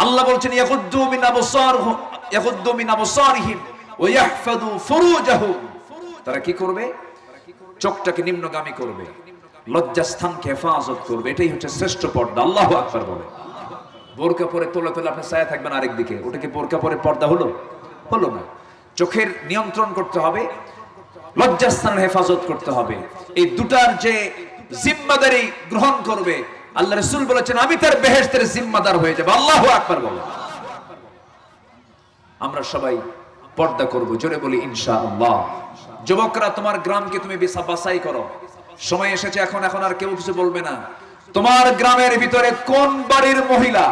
আল্লাহ বলছেন ইয়াগুদ্দু মিন আবসারিহিম ওয়া ইয়াহফাযু ফুরুজাহুম। তারা কি করবে? চোখটাকে নিম্নগামী করবে, লজ্জাস্থানকে হেফাজত করবে। এটাই হচ্ছে শ্রেষ্ঠ পর্দা। আল্লাহু আকবার বলে। বোরকা পরে তোলা আপনি ছায়া থাকবেন আরেক দিকে, ওটা কি বোরকা পরে পর্দা হলো? হলো না। চোখের নিয়ন্ত্রণ করতে হবে, লজ্জাস্থানের হেফাজত করতে হবে। এই দুটার যে জিম্মাদারি গ্রহণ করবে, আল্লাহ রাসূল বলেছেন আমি তার বেহেশতের জিম্মাদার হয়ে যাব। আল্লাহু আকবার বলে। আমরা সবাই পর্দা করব, জোরে বলি ইনশাআল্লাহ। যুবকরা, তোমার গ্রামকে তুমি বাছাই করো। সময় এসেছে এখন আর কেউ কিছু বলবে না। তোমার গ্রামের ভিতরে কোন বাড়ির মহিলা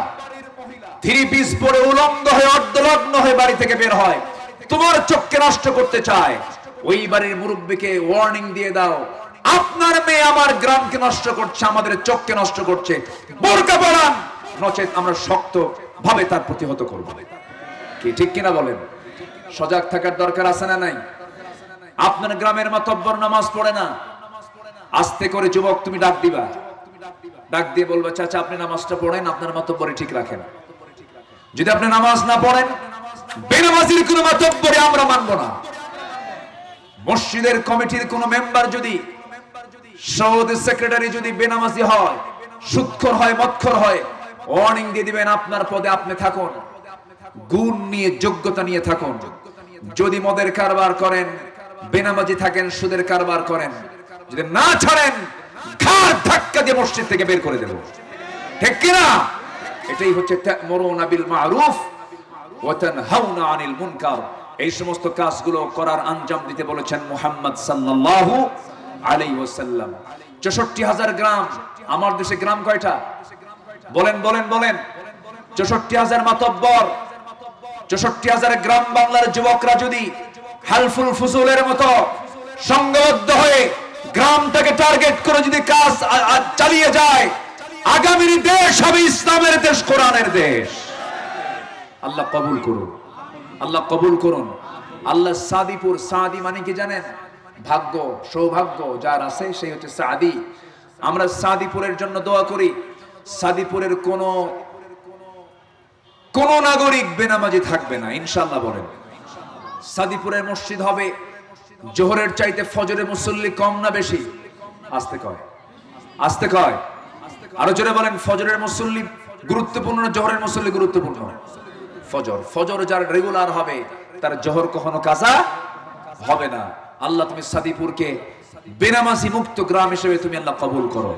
থ্রি পিস পরে উলঙ্গ হয়ে অর্ধনগ্ন হয়ে বাড়ি থেকে বের হয়, তোমার চোখকে নষ্ট করতে চায়, ওই বাড়ির মুরব্বীকে ওয়ার্নিং দিয়ে দাও, আপনার মেয়ে আমার গ্রামকে নষ্ট করছে, আমাদের চোখকে নষ্ট করছে, বোরকা পরান, নচেত আমরা শক্ত ভাবে তার প্রতিহত করব। কি ঠিক কিনা বলেন? সজাগ থাকার দরকার আছে না নাই? আপনার গ্রামের মাতব্বর নামাজ পড়ে না, আস্তে করে যুবক তুমি ডাক দিবা, ডাক দিয়ে বলবে চাচা আপনি নামাজটা পড়েন, আপনার মাতব্বরি ঠিক রাখেন। যদি আপনি নামাজ না পড়েন, বেনামাজির কোন মাতব্বরি আমরা মানব না। মসজিদের কমিটির কোন মেম্বার যদি, সভাপতি সেক্রেটারি যদি বেনামাজি হয়, সুদখোর হয়, মদখোর হয়, ওয়ার্নিং দিয়ে দিবেন আপনার পদে আপনি থাকুন, গুণ নিয়ে যোগ্যতা নিয়ে থাকুন। যদি মদের কারবার করেন, বেনামাজি থাকেন, সুদের কারবার করেন, যদি না ছাড়েন ঘাড় ধাক্কা দিয়ে মসজিদ থেকে বের করে দেব। ঠিক কিনা? এটাই হচ্ছে তা'মুরুনা বিল মা'রুফ ওয়া তানহাউনা আনিল মুনকার। এই সমস্ত কাজগুলো করার আঞ্জাম দিতে বলেছেন মুহাম্মদ সাল্লাল্লাহু আলাইহি ওয়াসাল্লাম। ৬৪,০০০ গ্রাম। আমার দেশে গ্রাম কয়টা? বলেন বলেন বলেন। ৬৪,০০০ মাতব্বর, ৬৪,০০০ গ্রাম বাংলার যুবকরা যদি হালফুল ফুজুলের মতো সংঘবদ্ধ হয়ে গ্রামটাকে টার্গেট করে যদি কাজ চালিয়ে যায়, আগামীর দেশ হবে ইসলামের দেশ, কোরআনের দেশ। আল্লাহ কবুল করুন, আল্লাহ কবুল করুন। আল্লাহ সাদিপুর, সাদি মানে কি জানেন? ভাগ্য, সৌভাগ্য যার আছে সেই হচ্ছে সাদি। আমরা সাদিপুরের জন্য দোয়া করি। সাদিপুরের কোন নাগরিক বেনামাজি থাকবে না ইনশাআল্লাহ বলেন। সাদিপুরের মসজিদ হবে জোহরের চাইতে ফজরের মুসল্লি কম না বেশি? আস্তে কয়, আস্তে কয়, আরো জোরে বলেন। ফজরের মুসল্লি গুরুত্বপূর্ণ না জোহরের মুসল্লি গুরুত্বপূর্ণ? ফজর যার রেগুলার হবে তার জোহর কখনো কাজা হবে না। আল্লাহ তুমি সাদিপুরকে বেনামাজি মুক্ত গ্রাম হিসেবে তুমি আল্লাহ কবুল করো।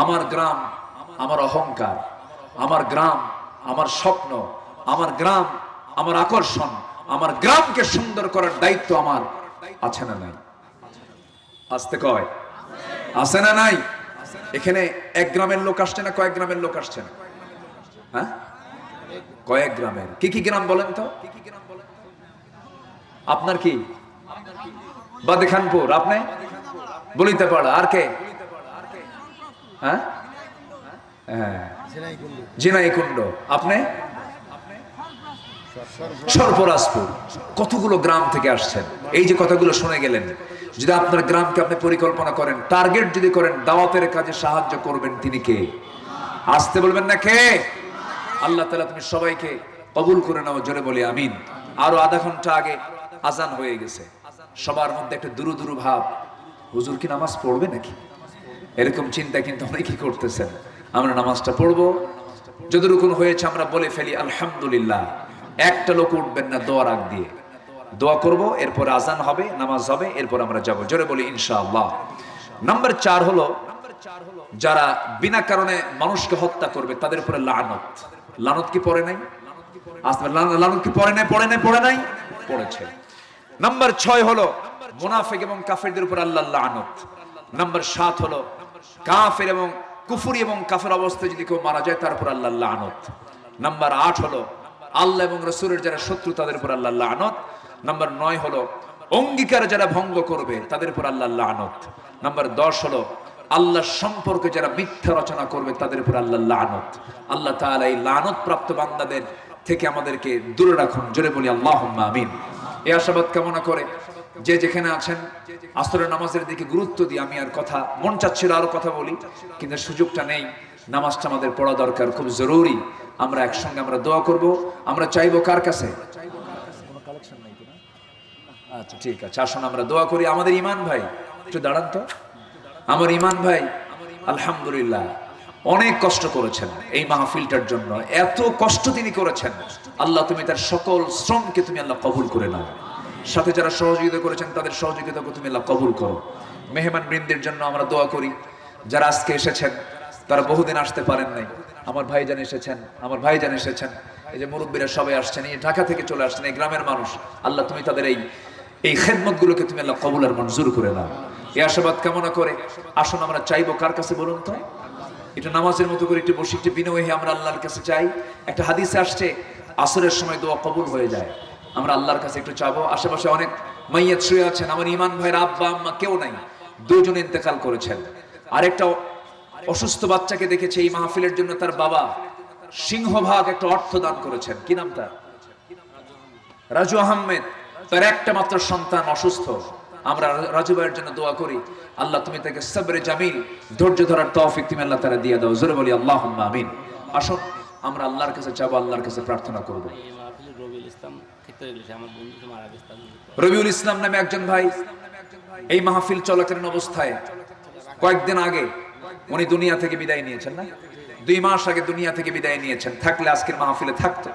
আমার গ্রাম আমার অহংকার, আমার গ্রাম আমার স্বপ্ন, আমার গ্রাম আমার আকর্ষণ, আমার গ্রামকে সুন্দর করার দায়িত্ব আমার আছে না নাই? আসতে কয়, আছে না নাই? এখানে এক গ্রামের লোক আসছে না কয়েক গ্রামের লোক আসছে না? হ্যাঁ, কয়েক গ্রামের। কি কি গ্রাম বলেন তো? আপনার কি? বাদেখানপুর। আপনি? বলিতে পাড়া। আর কে? হ্যাঁ, জিনাইকুণ্ড। আপনি? সর্বরাজপুর। কতগুলো গ্রাম থেকে আসছেন। এই যে কথাগুলো শুনে গেলেন, যদি আপনার গ্রামকে আপনি পরিকল্পনা করেন, টার্গেট যদি করেন, দাওয়াতের কাজে সাহায্য করবেন তিনি কে? আসতে বলবেন না কে? আল্লাহ তাআলা তুমি সবাইকে কবুল করে নাও, জোরে বলি আমিন। আরো আধা ঘন্টা আগে আজান হয়ে গেছে, সবার মধ্যে একটা দুরু দুরু ভাব, হুজুর কি নামাজ পড়বে নাকি, এরকম চিন্তা কিন্তু অনেকেই করতেছেন। আমরা নামাজটা পড়বো, যতটুকু হয়েছে আমরা বলে ফেলি আলহামদুলিল্লাহ। একটা লোক উঠবেন না দোয়ার আগ দিয়ে। দোয়া করব, এরপর আজান হবে, নামাজ হবে, এরপর আমরা যাব, জোরে বলি ইনশাআল্লাহ। নাম্বার 4 হলো যারা বিনা কারণে মানুষকে হত্যা করবে তাদের উপরে লানত। লানত কি পড়ে নাই? লানত কি পড়ে নাই? পড়ে নাই? পড়েছে। নাম্বার 6 হলো মুনাফিক এবং কাফেরদের উপর আল্লাহর লানত। নাম্বার 7 হলো কাফের এবং কুফরি এবং কাফের অবস্থায় যদি কেউ মারা যায় তার উপর আল্লাহর লানত। নাম্বার 8 হলো আল্লাহ এবং রাসূলের যারা শত্রু তাদের উপর আল্লাহর লানত। নাম্বার 9 হলো অঙ্গীকার যারা ভঙ্গ করবে তাদের উপর আল্লাহর লানত। নাম্বার 10 হলো আল্লাহ সম্পর্কে যারা মিথ্যা রচনা করবে তাদের উপর আল্লাহর লানত। আল্লাহ তাআলা এই লানত প্রাপ্ত বান্দাদের থেকে আমাদেরকে দূরে রাখুন, জোরে বলি আল্লাহুম্মা আমিন। এই আশাবাদ কামনা করে যে যেখানে আছেন আসরের নামাজের দিকে গুরুত্ব দিয়ে, আমি আর কথা মন চাচ্ছিল আরো কথা বলি কিন্তু সুযোগটা নেই। নামাজটা আমাদের পড়া দরকার, খুব জরুরি। আমরা একসঙ্গে আমরা দোয়া করব। আমরা চাইবো কার কাছে? আচ্ছা ঠিক আছে, আসুন আমরা দোয়া করি। আমাদের ইমান ভাই একটু দাঁড়ান তো। আমার ইমান ভাই আলহামদুলিল্লাহ অনেক কষ্ট করেছেন এই মাহফিলটার জন্য, এত কষ্ট তিনি করেছেন। আল্লাহ তুমি তার সকল শ্রমকে তুমি আল্লাহ কবুল করে নাও। সাথে যারা সহযোগিতা করেছেন তাদের সহযোগিতাকে তুমি আল্লাহ কবুল করো। মেহমান বৃন্দের জন্য আমরা দোয়া করি। যারা আজকে এসেছেন তারা বহুদিন আসতে পারেন নাই। আমার ভাইজান এসেছেন, আমার ভাইজান এসেছেন, এই যে মুরব্বীরা সবাই আসছেন, এই ঢাকা থেকে চলে আসছেন, এই গ্রামের মানুষ। আল্লাহ তুমি তাদের এই খেদমতগুলোকে তুমি আল্লাহ কবুল আর মঞ্জুর করে নাও। এই আশাবাদ কামনা করে আসুন আমরা চাইবো কার কাছে বলুন তো? এটা নামাজের মতো করে একটু বসে একটু বিনয় হয়ে আমরা আল্লাহর কাছে চাই। একটা হাদিসে আসছে আসরের সময় দোয়া কবুল হয়ে যায়। আমরা আল্লাহর কাছে একটু চাবো। আশেপাশে অনেক মাইয়াত শুয়ে আছেন। আমার ইমান ভাইয়ের আব্বা আম্মা কেউ নাই, দুজন ইন্তেকাল করেছেন। আরেকটা অসুস্থ বাচ্চাকে দেখেছে এই মাহফিলের জন্য তার বাবা সিংহভাগ একটা অর্থ দান করেছেন। কি নাম তার? রাজু আহমেদ। তার একটা মাত্র সন্তান অসুস্থ। আমরা রাজু ভাইয়ের জন্য দোয়া করি, আল্লাহ তুমি তাকে সবরে জামিল, ধৈর্য ধরার তৌফিক তুমি আল্লাহ তাআলা দিয়ে দাও। জোরে বলি আল্লাহুম্মা আমিন। আসুন আমরা আল্লাহর কাছে চাবো, আল্লাহর কাছে প্রার্থনা করব। রবিউল ইসলাম নামে একজন ভাই এই মাহফিল চলাকালীন অবস্থায় কয়েকদিন আগে উনি দুনিয়া থেকে বিদায় নিয়েছেন। না 2 মাস আগে দুনিয়া থেকে বিদায় নিয়েছেন। থাকলে আজকের মাহফিলে থাকতো।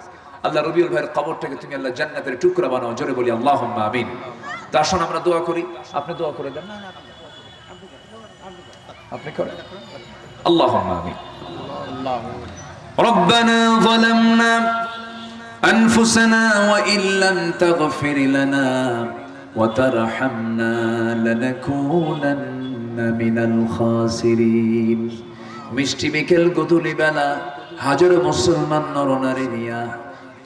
আল্লাহ রবিউল ভাইয়ের কবরটাকে তুমি আল্লাহ জান্নাতের টুকরা বানাও। জোরে বলি আল্লাহুম্মা আমিন। তা আসুন আমরা দোয়া করি। আপনি দোয়া করে দেন। আপনি করেন। আল্লাহুম্মা আমিন। রব্বানা যালামনা আনফুসানা ওয়া ইল্লাম তাগফির লানা ওয়া তারহামনা লানাকুনান্না মিনাল খাসিরিন। মিষ্টি বিকেল গধূলি বেলা হাজারো মুসলমান নরনারী নিয়া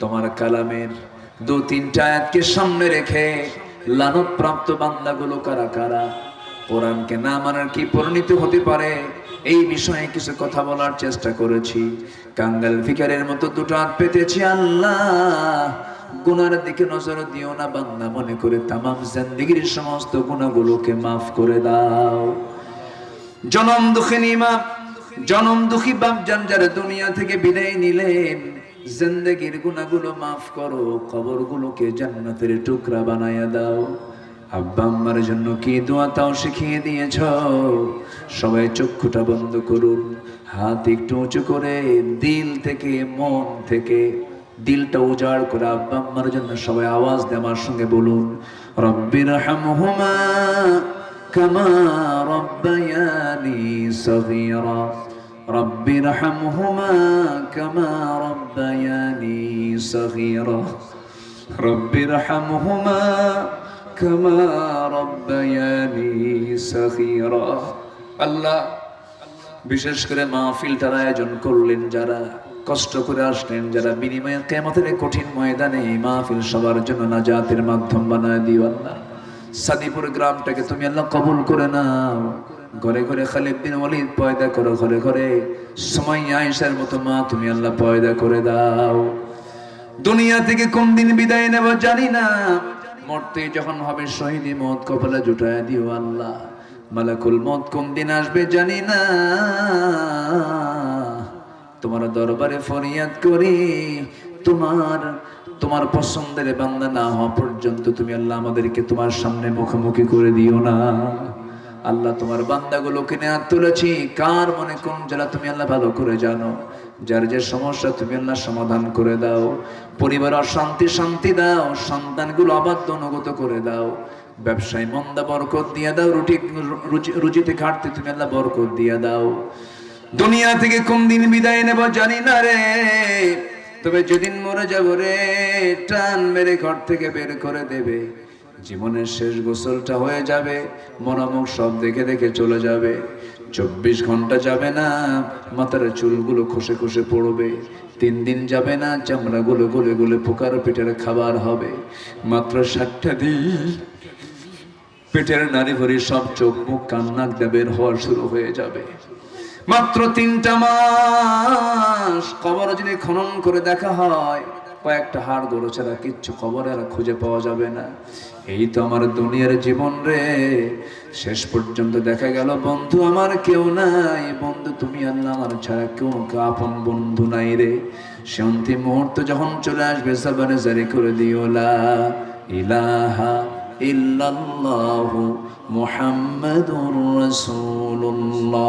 তোমার কালামের 2-3টা আয়াতকে সামনে রেখে লানত প্রাপ্ত বান্দাগুলো কারা কারা, কোরআনকে না মানার কি পরিণতি হতে পারে এই বিষয়ে কিছু কথা বলার চেষ্টা করেছি। কাঙ্গাল ফিকারের মতো 2টো হাত পেতেছি। আল্লাহ গুনার দিকে নজর দিও না, বান্দা মনে করে তামাম জিন্দেগীর সমস্ত গুনাহগুলোকে মাফ করে দাও। জনম দুঃখিনী মা, জনম দুঃখী বাপ জান যারা দুনিয়া থেকে বিদায় নিলেন, জিন্দেগীর গুনাহগুলো মাফ করো, কবরগুলোকে জান্নাতের টুকরা বানায়া দাও। আব্বা আম্মার জন্য কি দোয়া তাও শিখিয়ে দিয়েছ। সবাই চক্ষুটা বন্ধ করুন, হাত একটু উঁচু করে দিল থেকে মন থেকে দিলটা উজাড় করে আব্বা আম্মার জন্য সবাই আওয়াজ দিয়ে আমার সঙ্গে বলুন, রব্বিরহামহুমা কামা রব্বায়ানি সগীরা, রব্বিরহামহুমা কামা রব্বায়ানি সগীরা, রব্বিরহামহুমা কামা রব্বায়ানি সগীরা। আল্লাহ বিশেষ করে মাহফিলটার আয়োজন করলেন যারা, কষ্ট করে আসলেন যারা, বিনিময়ে কিয়ামতের কঠিন ময়দানে এই মাহফিল সবার জন্য নাজাতের মাধ্যম বানায় দিও আল্লাহ। সাদিপুর গ্রামটাকে তুমি আল্লাহ কবুল করে নাও। ঘরে ঘরে খালিদ বিন ওয়ালিদ পয়দা করো, ঘরে ঘরে সুমাইয়া আয়েশার মতো মা তুমি আল্লাহ পয়দা করে দাও। দুনিয়া থেকে কোন দিন বিদায় নেব জানি না, মরতে যখন হবে শহীদি মত কপালে জুটায় দিও আল্লাহ। মালাকুল মত কোন দিন আসবে জানি না, তোমার দরবারে ফরিয়াদ করি, তোমার পছন্দের বান্দা না হওয়া পর্যন্ত তুমি আল্লাহ আমাদেরকে তোমার সামনে মুখোমুখি করে দিও না। আল্লাহ তোমার বান্দাগুলোকে নিয়ে হাত তুলেছি, কার মনে কোন জ্বালা তুমি আল্লাহ ভালো করে জানো। যার যে সমস্যা তুমি আল্লাহ সমাধান করে দাও। পরিবার অশান্তি শান্তি দাও, সন্তানগুলো অবাধ্য অনুগত করে দাও। ব্যবসায় মন্দা বরকত দিয়ে দাও, রুজিতে ঘাটতি তুমি আল্লাহ বরকত দিয়ে দাও। দুনিয়া থেকে কোন দিন বিদায় নেব জানি না রে, তবে যেদিন মরে যাব রে, টান মেরে ঘর থেকে বের করে দেবে। জীবনের শেষ গোসলটা হয়ে যাবে, মনামুখ সব দেখে দেখে চলে যাবে। 24 ঘন্টা যাবে না, মাথার চুলগুলো খসে খসে পড়বে। 3 দিন যাবে না, চামড়াগুলো গলে গলে পোকার পেটের খাবার হবে। মাত্র 7টা দিন পেটের নারী ভরি সব চোখ মুখ কান নাক দিয়ে বের হওয়া শুরু হয়ে যাবে। মাত্র 3টা মাস কবর যদি খনন করে দেখা হয়, কয়েকটা হাড় গোড়ো ছাড়া কিচ্ছু খবর আর খুঁজে পাওয়া যাবে না। এই তো আমার দুনিয়ার জীবন রে। শেষ পর্যন্ত দেখা গেল বন্ধু আমার কেউ নাই। বন্ধু তুমি আল্লাহ, আমার ছাড়া কেউ আপন বন্ধু নাই রে। সে অন্তিম মুহূর্ত যখন চলে আসবে জবানে জারি করে দিও লা ইলাহা ইল্লাল্লাহু মুহাম্মাদুর রাসূলুল্লাহ।